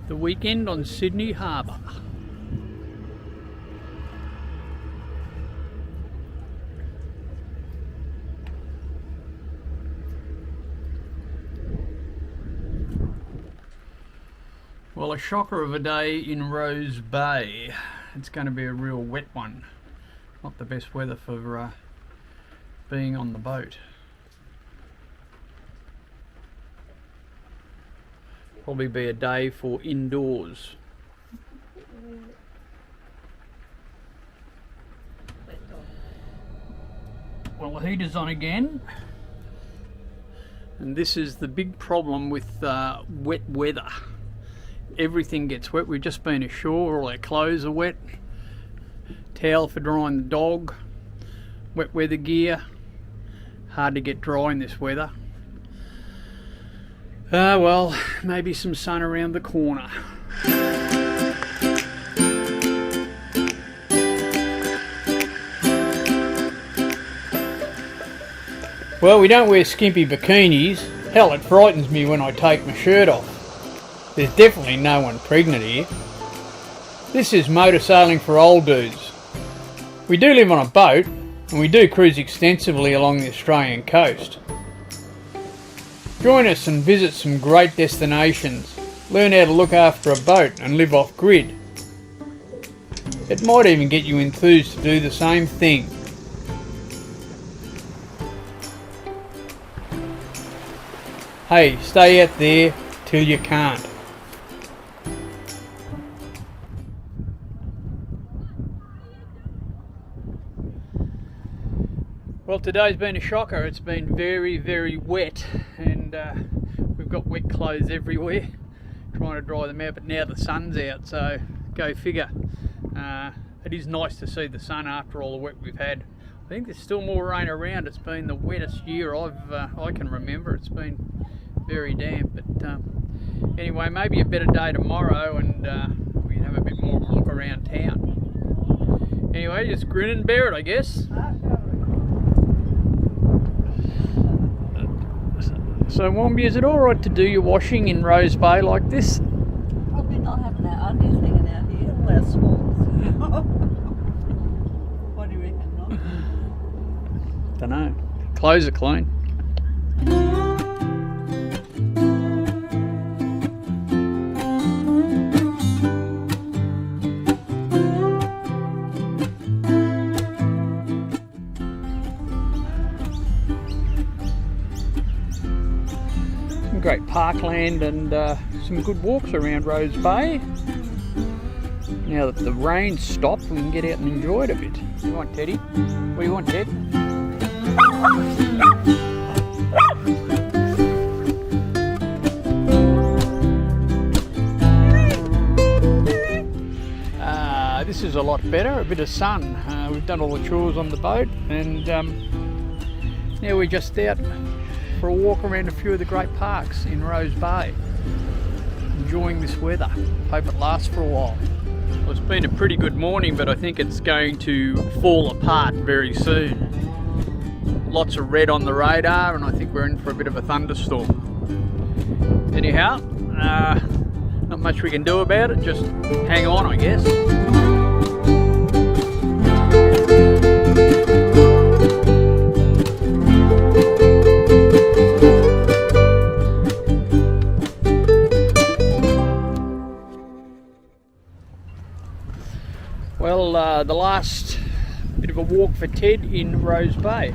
The weekend on Sydney Harbour. Well, a shocker of a day in Rose Bay. It's going to be a real wet one. Not the best weather for being on the boat. Probably be a day for indoors. Well, the heater's on again. And this is the big problem with wet weather. Everything gets wet. We've just been ashore, all our clothes are wet. Towel for drying the dog. Wet weather gear. Hard to get dry in this weather. Well, maybe some sun around the corner. Well, we don't wear skimpy bikinis. Hell, it frightens me when I take my shirt off. There's definitely no one pregnant here. This is motor sailing for old dudes. We do live on a boat, and we do cruise extensively along the Australian coast. Join us and visit some great destinations. Learn how to look after a boat and live off grid. It might even get you enthused to do the same thing. Hey, stay out there till you can't. Well, today's been a shocker. It's been very, very wet, and we've got wet clothes everywhere. Trying to dry them out, but now the sun's out, so go figure. It is nice to see the sun after all the wet we've had. I think there's still more rain around. It's been the wettest year I can remember. It's been very damp, but anyway, maybe a better day tomorrow, and we can have a bit more of a look around town. Anyway, just grin and bear it, I guess. So, Wombi, is it alright to do your washing in Rose Bay like this? Probably not having our undies hanging out here, all our smalls. What do you reckon, not? Dunno. Clothes are clean. Great parkland and some good walks around Rose Bay. Now that the rain's stopped, we can get out and enjoy it a bit. What do you want, Teddy? What do you want, Ted? This is a lot better, a bit of sun. We've done all the chores on the boat, and now we're just out for a walk around a few of the great parks in Rose Bay. Enjoying this weather. Hope it lasts for a while. Well, it's been a pretty good morning, but I think it's going to fall apart very soon. Lots of red on the radar, and I think we're in for a bit of a thunderstorm. Anyhow, not much we can do about it, just hang on, I guess. Well, the last bit of a walk for Ted in Rose Bay.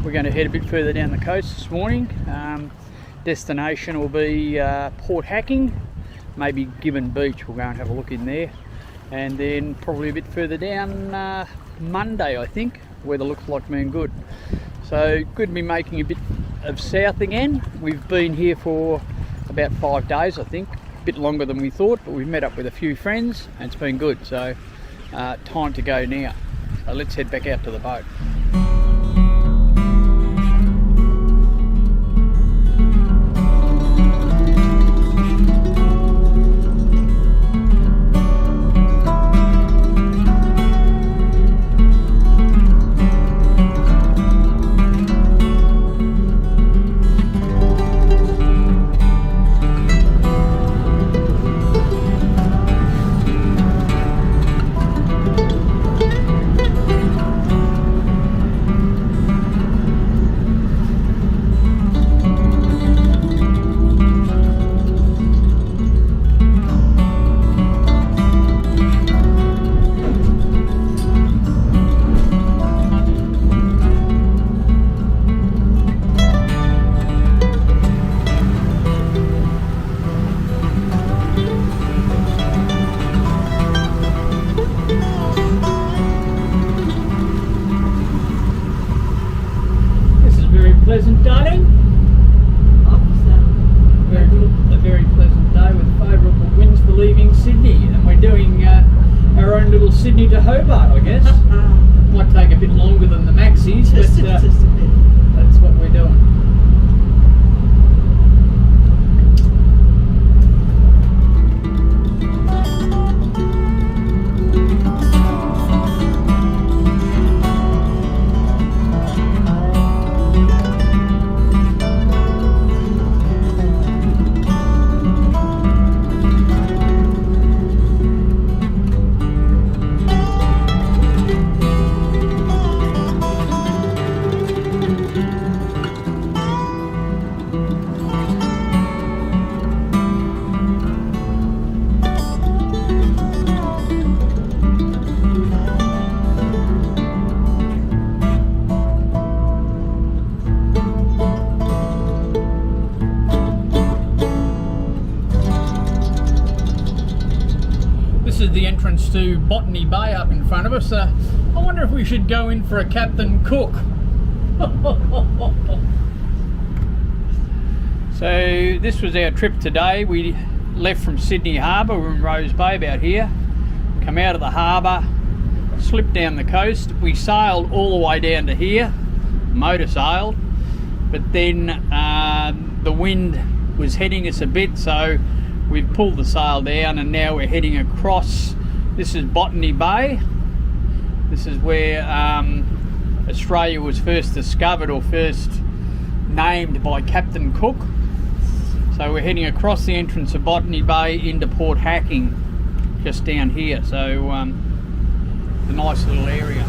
We're going to head a bit further down the coast this morning. Destination will be Port Hacking, maybe Gibbon Beach. We'll go and have a look in there, and then probably a bit further down Monday, I think. Weather looks like being good. So good to be making a bit of south again. We've been here for about 5 days, I think. A bit longer than we thought, but we've met up with a few friends and it's been good. So time to go now. So let's head back out to the boat. pleasant day. A very pleasant day with favourable winds for leaving Sydney, and we're doing our own little Sydney to Hobart, I guess. Might take a bit longer than the maxis, but Just a bit. that's what we're doing. This is the entrance to Botany Bay up in front of us. I wonder if we should go in for a Captain Cook. So this was our trip today. We left from Sydney Harbour. We're in Rose Bay about here. Come out of the harbour, slipped down the coast. We sailed all the way down to here, motor sailed, but then the wind was heading us a bit, so we've pulled the sail down and now we're heading across. This is Botany Bay. This is where Australia was first discovered, or first named by Captain Cook. So we're heading across the entrance of Botany Bay into Port Hacking, just down here. So a nice little area.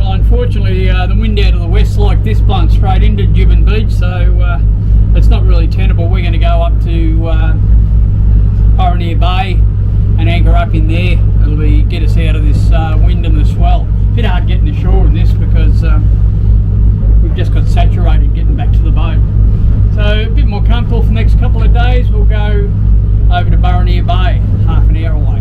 Unfortunately, the wind out of the west like this blowing straight into Gibbon Beach, so it's not really tenable. We're going to go up to Peggy-Anne Bay and anchor up in there. It'll get us out of this wind and the swell. A bit hard getting ashore in this because we've just got saturated getting back to the boat. So a bit more comfortable for the next couple of days. We'll go over to Peggy-Anne Bay, half an hour away.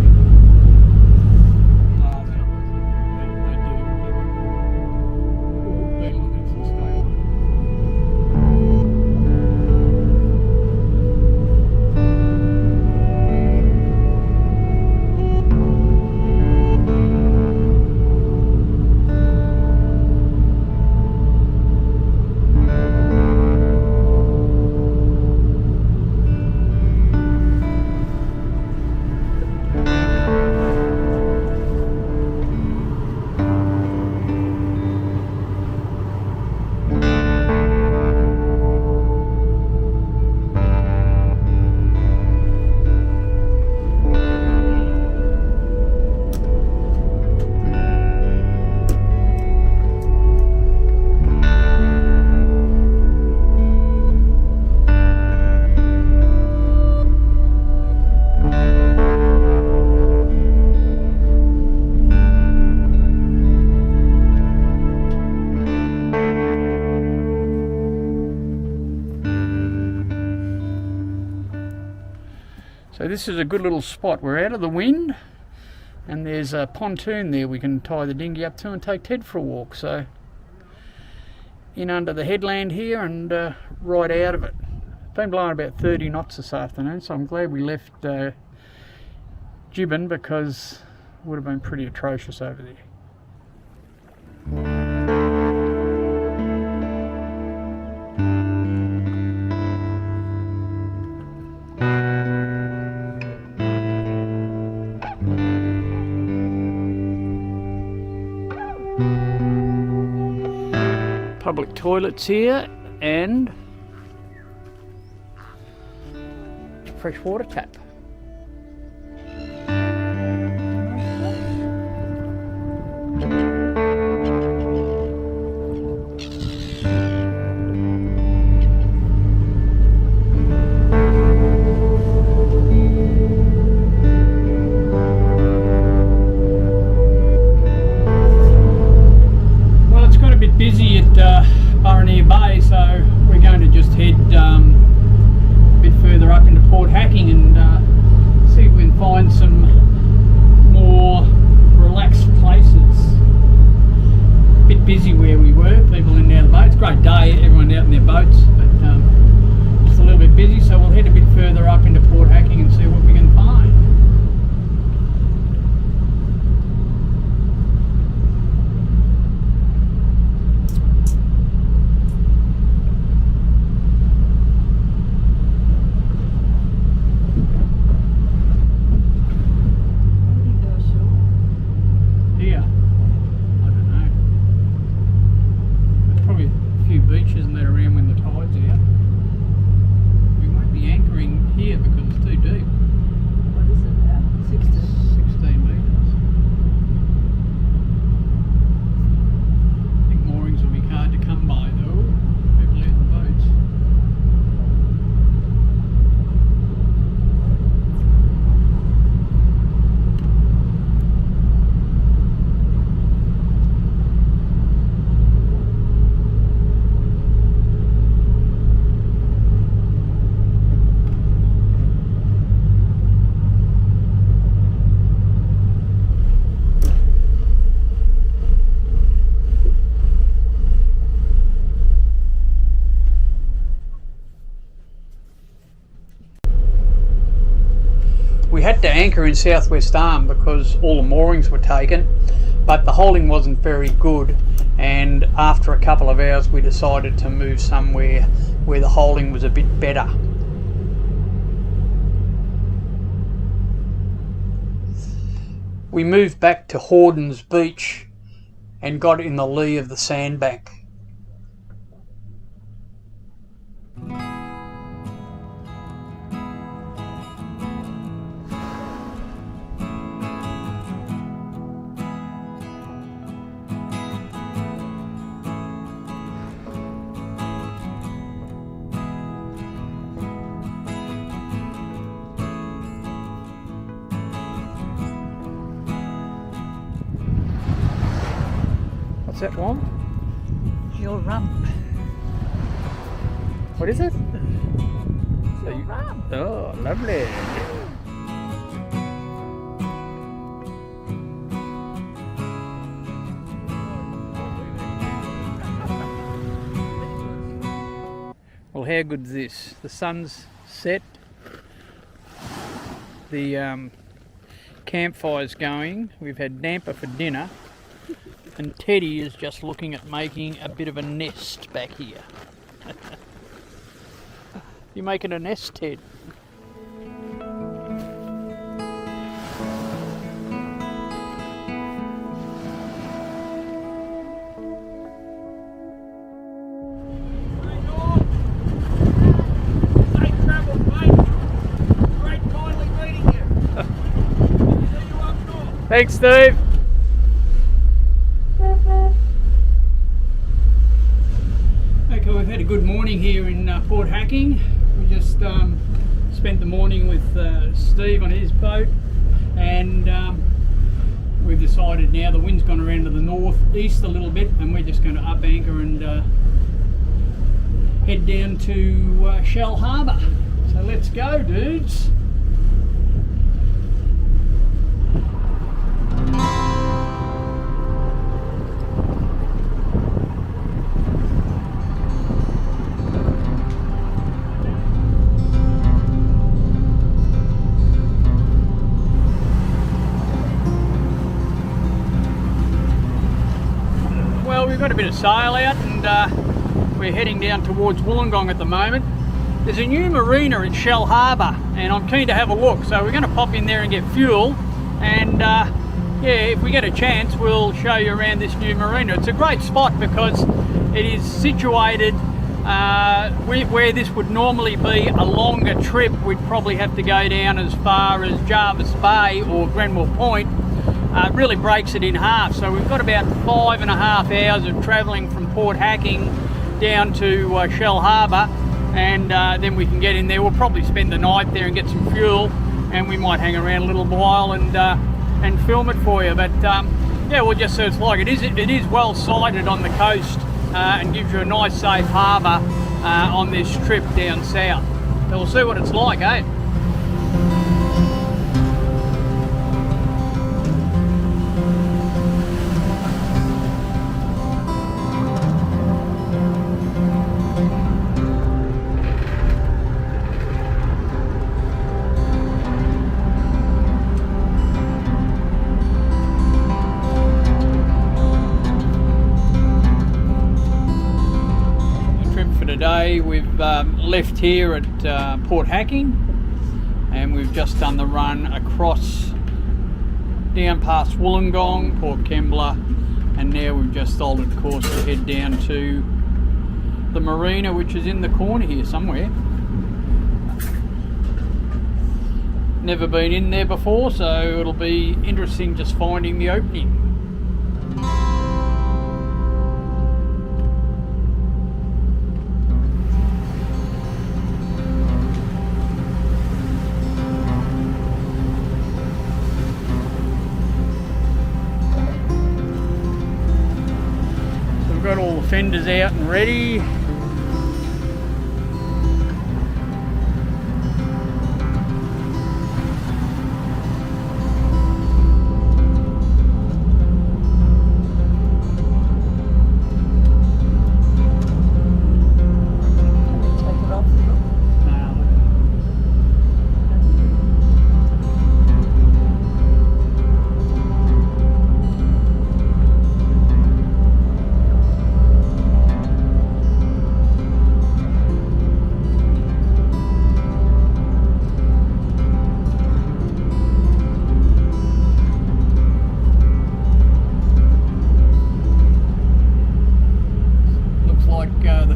So this is a good little spot. We're out of the wind and there's a pontoon there we can tie the dinghy up to and take Ted for a walk. So in under the headland here and right out of it. It's been blowing about 30 knots this afternoon, so I'm glad we left Gibbon because it would have been pretty atrocious over there. Public toilets here and fresh water tap. Well, it's got a bit busy at Marina Bay, so we're going to just head a bit further up into Port Hacking and see if we can find some more relaxed places. A bit busy where we were, people in and out of the boats. Great day, everyone out in their boats, but just a little bit busy, so we'll head a bit further up into Port Hacking and see what we can find. Beaches and that around when the tide's out. We won't be anchoring here because it's too deep. What is it now? 16 metres. I think moorings will be hard to come by though. People out in the boats. We had to anchor in Southwest Arm because all the moorings were taken, but the holding wasn't very good, and after a couple of hours we decided to move somewhere where the holding was a bit better. We moved back to Hordens Beach and got in the lee of the sandbank. What's that one? Your rum. What is it? Your rum. Oh, lovely. Well, how good's this? The sun's set. The campfire's going. We've had damper for dinner. And Teddy is just looking at making a bit of a nest back here. You making a nest, Ted? Thanks, Steve. Okay, we've had a good morning here in Port Hacking. We just spent the morning with Steve on his boat, and we've decided now the wind's gone around to the northeast a little bit, and we're just going to up anchor and head down to Shell Harbour. So let's go, dudes. a bit of sail out, and we're heading down towards Wollongong at the moment. There's a new marina at Shell Harbour, and I'm keen to have a look, so we're going to pop in there and get fuel, and yeah, if we get a chance we'll show you around this new marina. It's a great spot because it is situated where this would normally be a longer trip. We'd probably have to go down as far as Jervis Bay or Grenville Point. It really breaks it in half, so we've got about 5.5 hours of travelling from Port Hacking down to Shell Harbour, and then we can get in there. We'll probably spend the night there and get some fuel, and we might hang around a little while and film it for you. But yeah, we'll just see what it's like. It is well sited on the coast and gives you a nice safe harbour on this trip down south. So we'll see what it's like, eh? Today we've left here at Port Hacking, and we've just done the run across down past Wollongong, Port Kembla, and now we've just altered course to head down to the marina, which is in the corner here somewhere. Never been in there before, so it'll be interesting just finding the opening. Got all the fenders out and ready.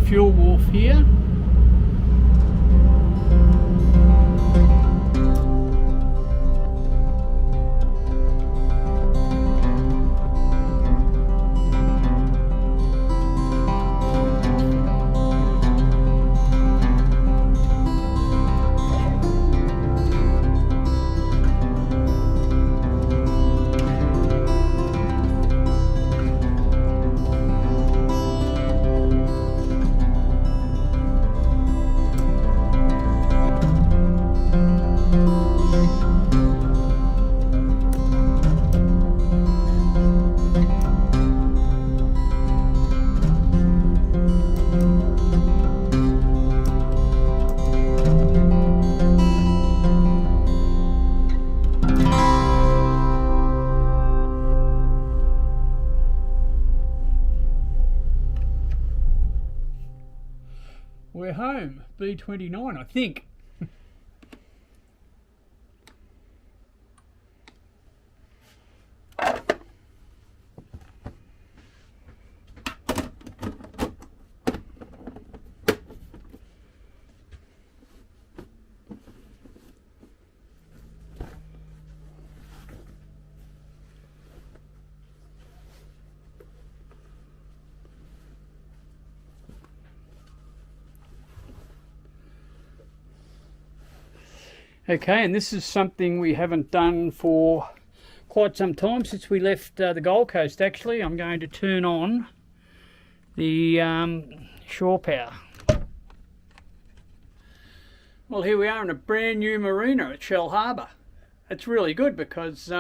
Fuel wharf here. We're home, B29, I think. Okay, and this is something we haven't done for quite some time, since we left the Gold Coast actually. I'm going to turn on the shore power. Well, here we are in a brand new marina at Shell Harbour. It's really good because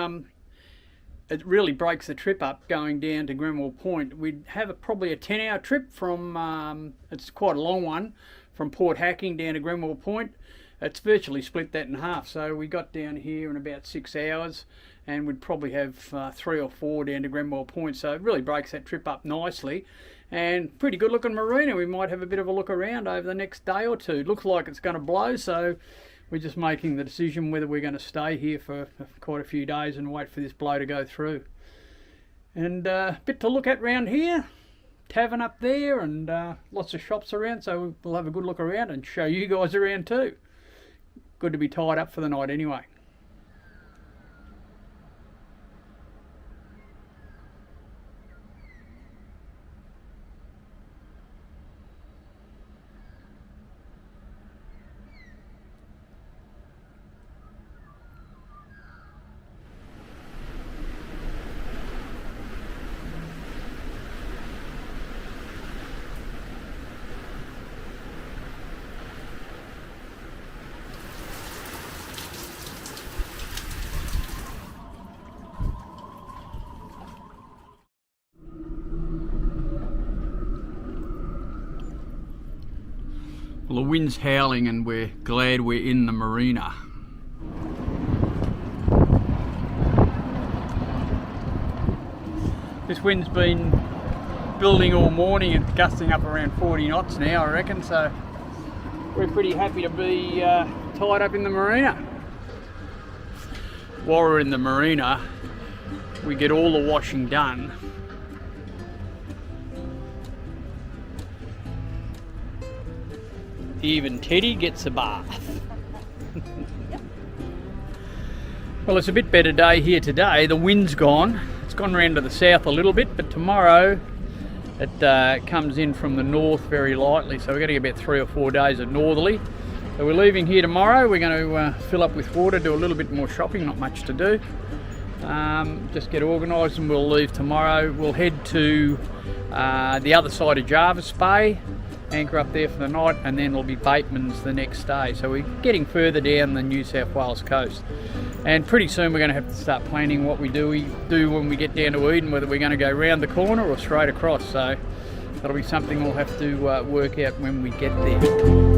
it really breaks the trip up going down to Grenville Point. We'd have probably a 10-hour trip from, it's quite a long one, from Port Hacking down to Grenville Point. it's virtually split that in half. So we got down here in about 6 hours, and we'd probably have 3 or 4 down to Grenmore Point. So it really breaks that trip up nicely, and pretty good looking marina. We might have a bit of a look around over the next day or two. Looks like it's going to blow, so we're just making the decision whether we're going to stay here for quite a few days and wait for this blow to go through. And a bit to look at round here. Tavern up there, and lots of shops around, so we'll have a good look around and show you guys around too. Good to be tied up for the night anyway. Well, the wind's howling and we're glad we're in the marina. This wind's been building all morning and gusting up around 40 knots now, I reckon, so we're pretty happy to be tied up in the marina. While we're in the marina, we get all the washing done. Even Teddy gets a bath. Well, it's a bit better day here today. The wind's gone. It's gone round to the south a little bit, but tomorrow it comes in from the north very lightly, so we're going to get about 3 or 4 days of northerly. So we're leaving here tomorrow. We're going to fill up with water, do a little bit more shopping, not much to do. Just get organised, and we'll leave tomorrow. We'll head to the other side of Jarvis Bay, anchor up there for the night, and then it'll be Bateman's the next day. So we're getting further down the New South Wales coast, and pretty soon we're going to have to start planning what we do when we get down to Eden, whether we're going to go round the corner or straight across. So that'll be something we'll have to work out when we get there.